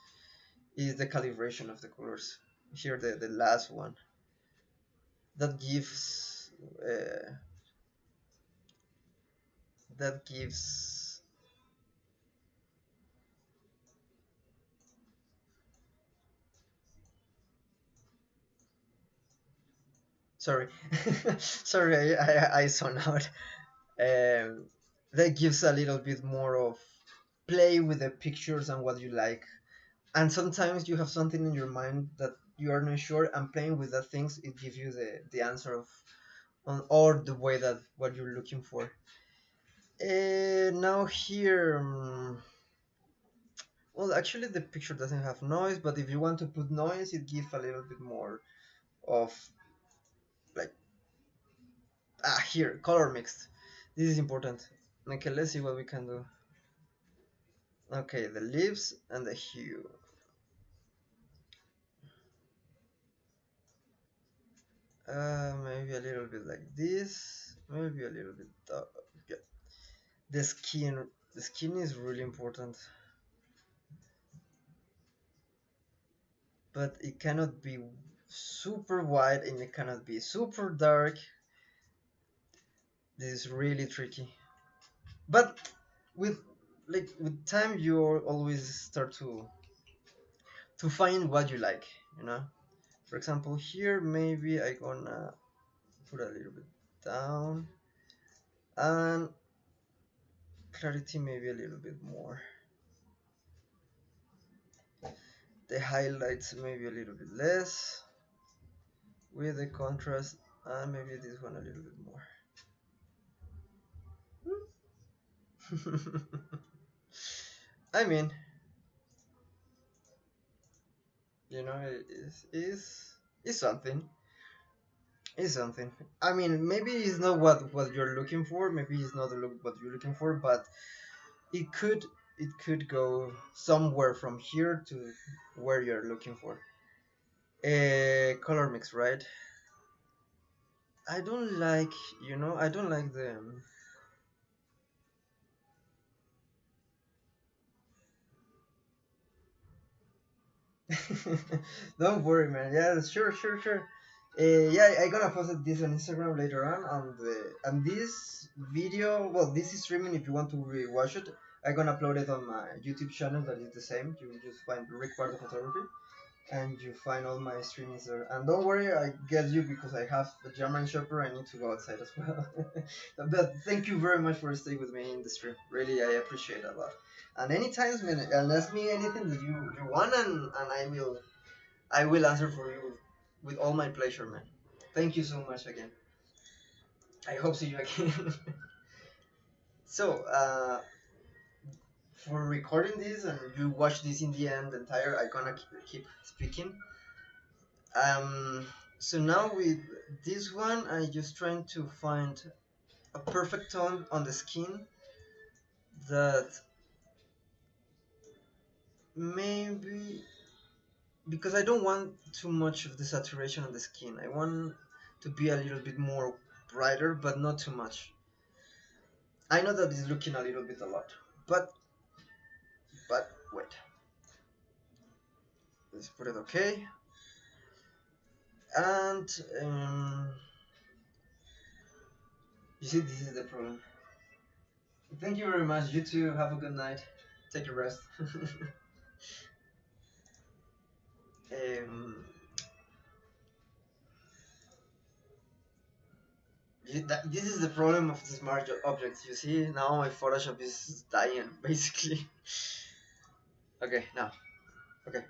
the calibration of the colors. Here the last one that gives uh, that gives sorry. Sorry, I zoned out. That gives a little bit more of play with the pictures and what you like. And sometimes you have something in your mind that you are not sure, and playing with that things, it gives you the answer of on, or the way that what you're looking for. Now here, well, actually the picture doesn't have noise, but if you want to put noise, it gives a little bit more of, like, here, color mixed. This is important. Okay, let's see what we can do. Okay, the leaves and the hue. Maybe a little bit like this. Maybe a little bit. Yeah. The skin. The skin is really important, but it cannot be super white and it cannot be super dark. This is really tricky. But with with time, you always start to find what you like. You know. For example, here maybe I gonna put a little bit down, and clarity maybe a little bit more. The highlights maybe a little bit less, with the contrast Maybe this one a little bit more. I mean, you know, is something. Is something. I mean, maybe it's not what you're looking for. Maybe it's not the look what you're looking for, but it could go somewhere from here to where you're looking for. A color mix, right? I don't like, I don't like the. Don't worry, man. Yeah, sure, sure, sure. Yeah, I gonna post this on Instagram later on the and this video. Well, this is streaming. If you want to rewatch it, I gonna upload it on my YouTube channel. That is the same. You will just find Rick Pardo Photography, and you find all my streamings there. And don't worry, I get you because I have a German Shepherd. I need to go outside as well. But thank you very much for staying with me in the stream. Really, I appreciate it a lot. And anytime, man, and ask me anything that you want, and I will answer for you with all my pleasure, man. Thank you so much again. I hope see you again. So, for recording this and you watch this in the end entire, I gonna keep speaking. Um, so now with this one, I just trying to find a perfect tone on the skin that maybe because I don't want too much of the saturation on the skin. I want to be a little bit more brighter, but not too much. I know that it's looking a little bit a lot, but wait. Let's put it okay. And you see, this is the problem. Thank you very much. You too. Have a good night. Take a rest. um, this is the problem of the smart objects. You see, now my Photoshop is dying, basically. Okay, now. Okay.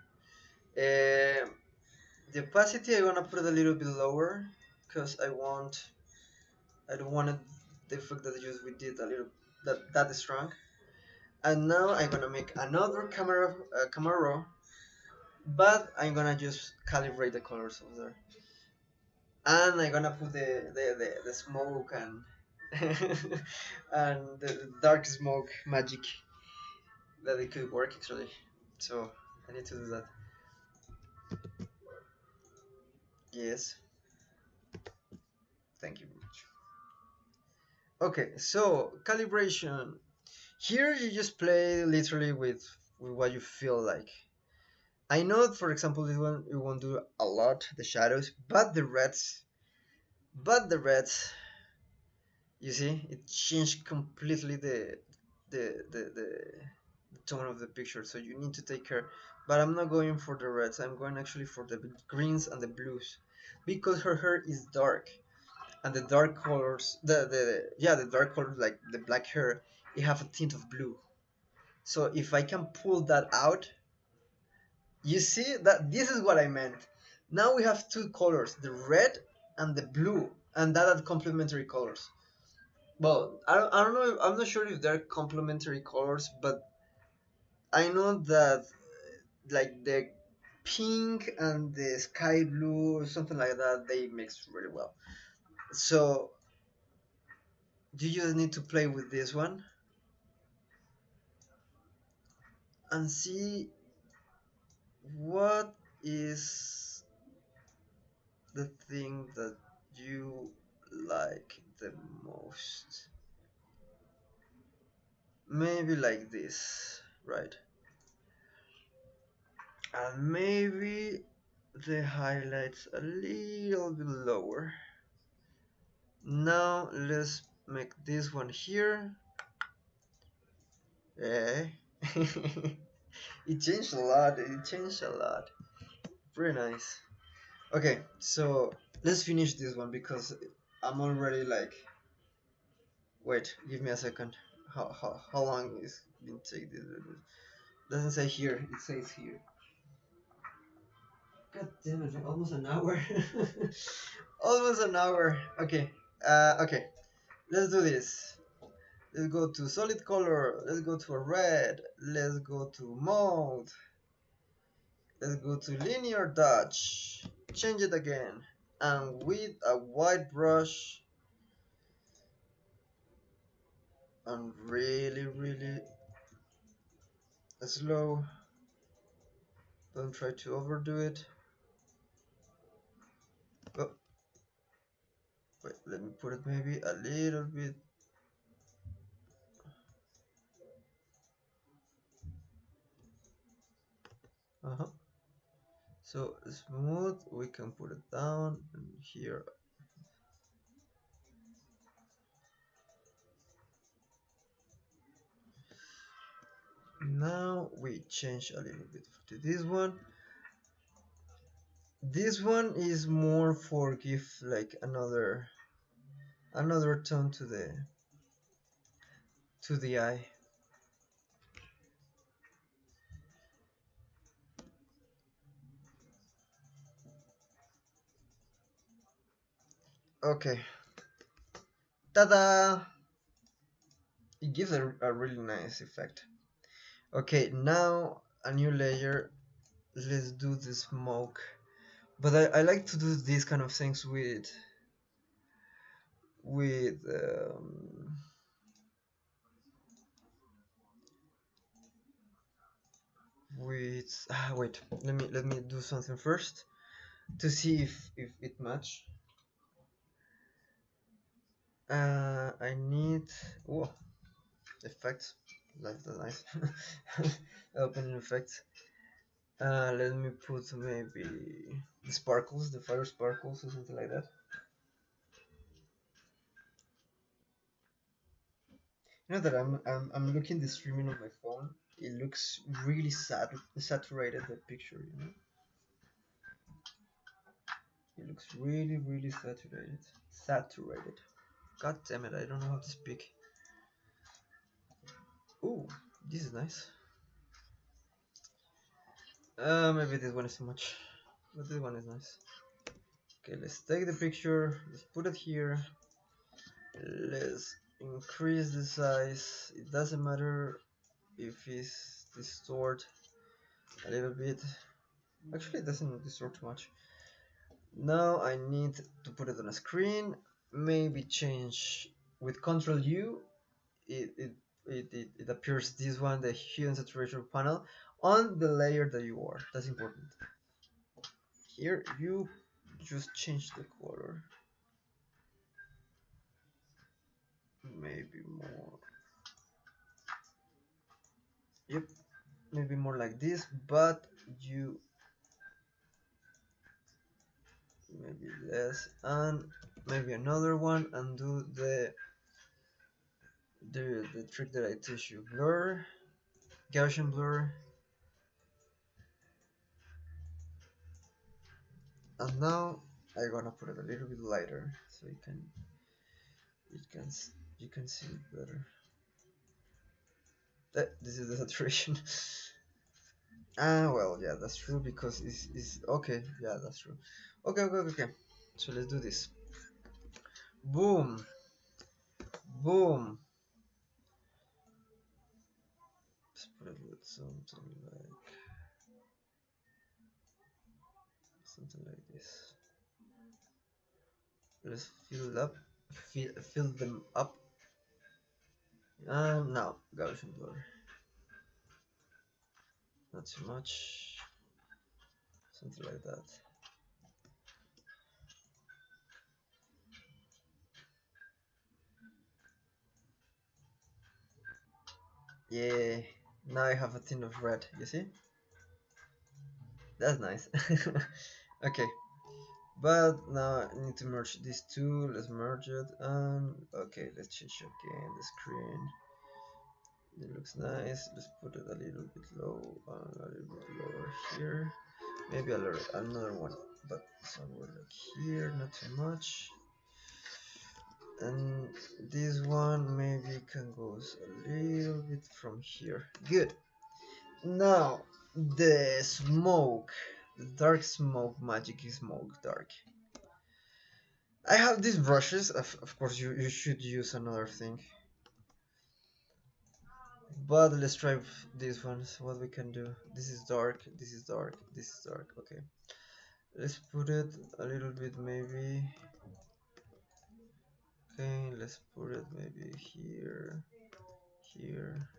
Um the opacity I'm gonna put it a little bit lower because I don't want it, the effect that just we did a little that strong. And now I'm gonna make another camera raw, but I'm gonna just calibrate the colors over there, and I'm gonna put the smoke and and the dark smoke magic that it could work actually. So I need to do that. Yes, thank you very much. Okay, so calibration. Here you just play literally with what you feel like. I know, for example, this one you won't do a lot the shadows, but the reds, you see, it changed completely the tone of the picture. So you need to take care. But I'm not going for the reds. I'm going actually for the greens and the blues, because her hair is dark, and the dark colors, the dark colors like the black hair, it have a tint of blue. So if I can pull that out, you see that this is what I meant. Now we have two colors, the red and the blue, and that are complementary colors. Well, I don't know. I'm not sure if they're complementary colors, but I know that like the pink and the sky blue or something like that, they mix really well. So you just need to play with this one and see what is the thing that you like the most. Maybe like this, right? And maybe the highlights a little bit lower. Now let's make this one here. Eh? It changed a lot. It changed a lot. Pretty nice. Okay, so let's finish this one because I'm already like. Wait, give me a second. How long is been take this? Doesn't say here. It says here. God damn it, almost an hour. Almost an hour. Okay. Okay. Let's do this. Let's go to solid color. Let's go to a red. Let's go to mode. Let's go to linear touch. Change it again. And with a white brush and really, really slow. Don't try to overdo it. Oh, wait, let me put it maybe a little bit. Uh-huh. So smooth, we can put it down and here. Now we change a little bit to this one. This one is more for give like another tone to the eye. Okay. Ta-da! It gives a really nice effect. Okay, now a new layer. Let's do the smoke. But I like to do these kind of things with wait, let me do something first to see if it match. I need oh effects. That's nice. Opening effects. Let me put maybe the sparkles, the fire sparkles, or something like that. You know that I'm looking the streaming on my phone. It looks really saturated the picture. You know, it looks really really saturated. Saturated. God damn it! I don't know how to speak. Ooh, this is nice. Maybe this one is too much, but this one is nice. Okay, let's take the picture. Let's put it here. Let's increase the size. It doesn't matter if it's distort a little bit. Actually, it doesn't distort too much. Now I need to put it on a screen. Maybe change with Control U. It appears this one, the hue and saturation panel, on the layer that you are. That's important. Here you just change the color. Maybe more. Yep, maybe more like this, but you maybe less, and maybe another one, and do the trick that I teach you. Blur, Gaussian blur, and now I'm gonna put it a little bit lighter so it can you can see it better. This is the saturation. Well, yeah, that's true because it's okay. Yeah, that's true. Okay. So let's do this. Boom, boom. Let's put it with something like this. Let's fill them up. Now Gaussian blur. Not too much. Something like that. Yeah. Now I have a tint of red. You see? That's nice. Okay. But now I need to merge these two. Let's merge it. Okay, let's change again the screen. It looks nice. Let's put it a little bit low, a little bit lower here. Maybe another one, but somewhere like here, not too much. And this one maybe can go a little bit from here. Good. Now the smoke. Dark smoke magic smoke dark. I have these brushes. Of course, you should use another thing. But let's try these ones. What we can do. This is dark. This is dark. This is dark. Okay. Let's put it a little bit maybe. Okay. Let's put it maybe here. Here.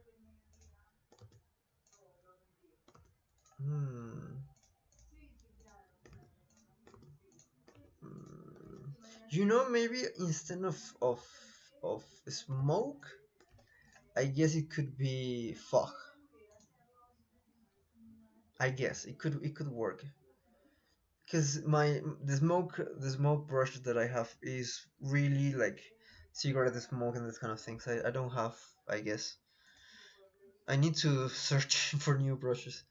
Hmm. Hmm. You know, maybe instead of smoke, I guess it could be fog. I guess it could work because the smoke brush that I have is really like cigarette smoke and this kind of things. I don't have. I guess I need to search for new brushes.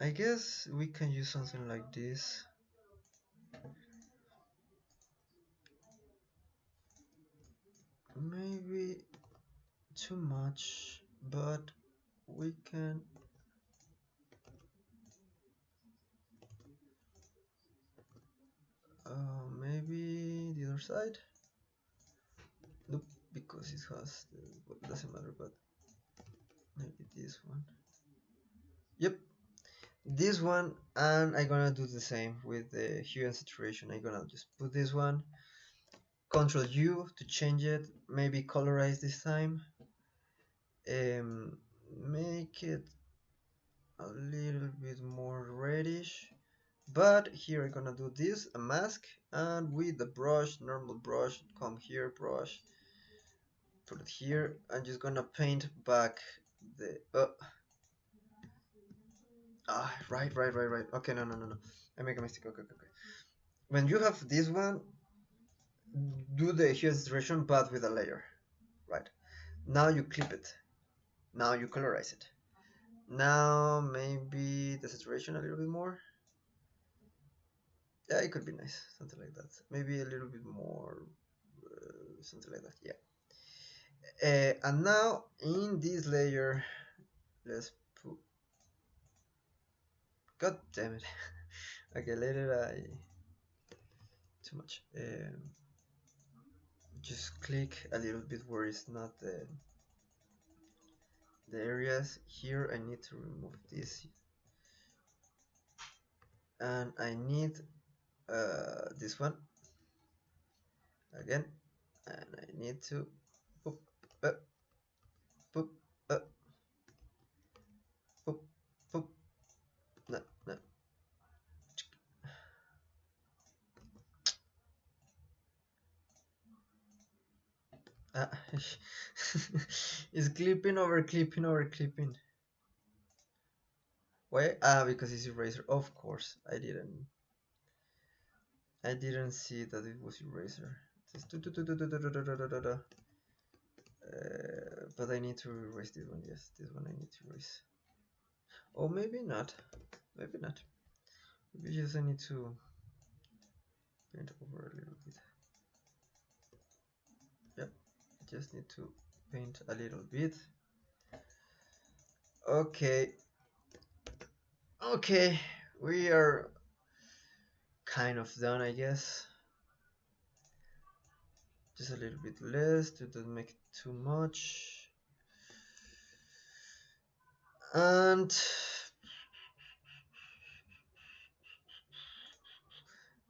I guess we can use something like this. Maybe too much, but we can. Maybe the other side. Nope, because it has. Well, doesn't matter, but maybe this one. Yep, this one, and I'm gonna do the same with the hue and saturation. I'm gonna just put this one, Control U to change it, maybe colorize this time, um, make it a little bit more reddish. But here I'm gonna do this, a mask, and with the brush, normal brush, come here, brush, put it here. I'm just gonna paint back the. Right. Okay, no. I make a mistake. Okay. When you have this one, do the hue saturation but with a layer, right? Now you clip it. Now you colorize it. Now maybe the saturation a little bit more. Yeah, it could be nice, something like that. Maybe a little bit more, something like that. Yeah. And now in this layer, let's put. God damn it. Okay, later I too much. Just click a little bit where it's not the areas. Here I need to remove this, and I need this one again, and I need to boop, uh, boop, uh, boop, boop. No. Uh, it's clipping. Why? Because it's eraser. Of course, I didn't see that it was eraser. Just but I need to erase this one. Yes, this one I need to erase. Or maybe not. Maybe not. Maybe just I need to paint over a little bit. Yep. Just need to paint a little bit. Okay. Okay. We are kind of done, I guess. Just a little bit less to don't make it too much. And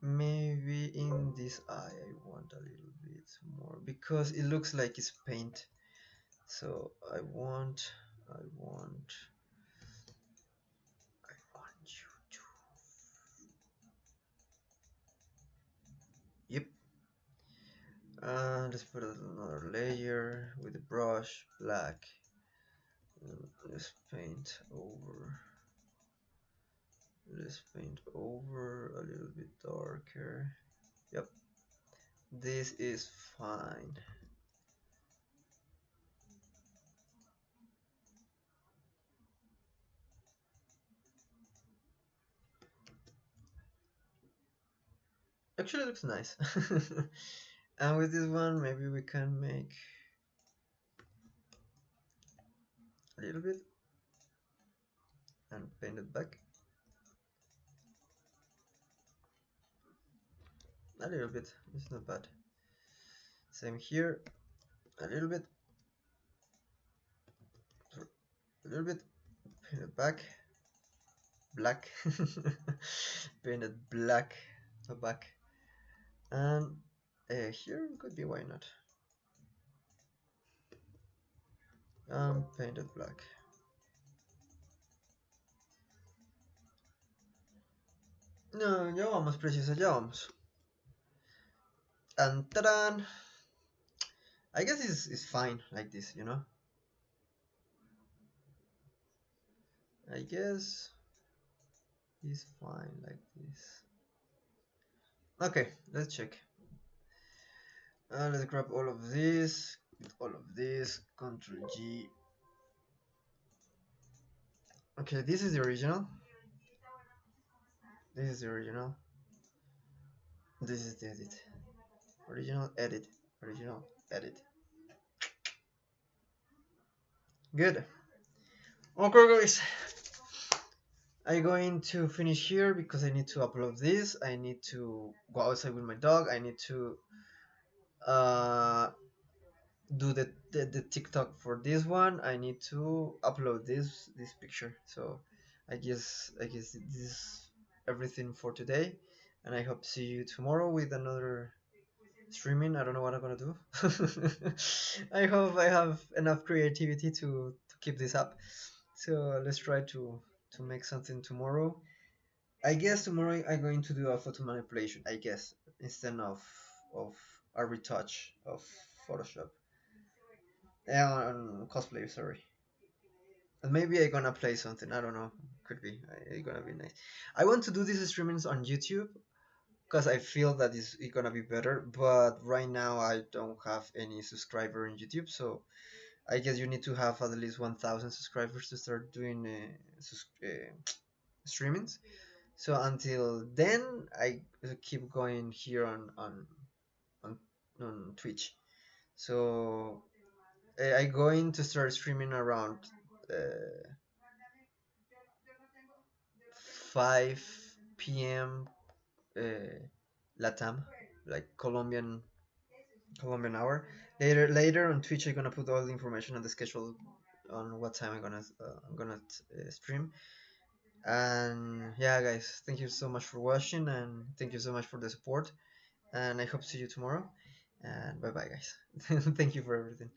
maybe in this eye I want a little bit more because it looks like it's paint. So I want you to. Yep. And let's put another layer with the brush, black. Let's paint over. Let's paint over a little bit darker. Yep. This is fine. Actually looks nice. And with this one, maybe we can make a little bit and paint it back. A little bit. It's not bad. Same here. A little bit. A little bit. Paint it back. Black. Paint it black. The back. And here could be, why not? Paint it black. No, ya vamos, preciosa, ya vamos. And ta-da! I guess it's fine like this, you know? I guess it's fine like this. Okay, let's check. Let's grab all of this, Control G. Okay, this is the original. This is the original. This is the edit. Original, edit. Original, edit. Good. Okay, guys. I'm going to finish here because I need to upload this. I need to go outside with my dog. I need to uh, do the TikTok for this one. I need to upload this picture. So I guess this is everything for today, and I hope to see you tomorrow with another streaming. I don't know what I'm gonna do. I hope I have enough creativity to keep this up. So let's try to make something tomorrow. I guess tomorrow I'm going to do a photo manipulation. I guess instead of a retouch of Photoshop. Cosplay, sorry. And maybe I'm gonna play something. I don't know. Could be. It's gonna be nice. I want to do these streamings on YouTube because I feel that it's gonna be better. But right now I don't have any subscriber in YouTube, so I guess you need to have at least 1,000 subscribers to start doing streamings. So until then, I keep going here on, on Twitch. So I going to start streaming around uh, 5 p.m. Latam, like Colombian hour. Later on Twitch, I'm gonna put all the information on the schedule on what time I'm gonna stream. And yeah, guys, thank you so much for watching, and thank you so much for the support. And I hope to see you tomorrow. And bye bye, guys. Thank you for everything.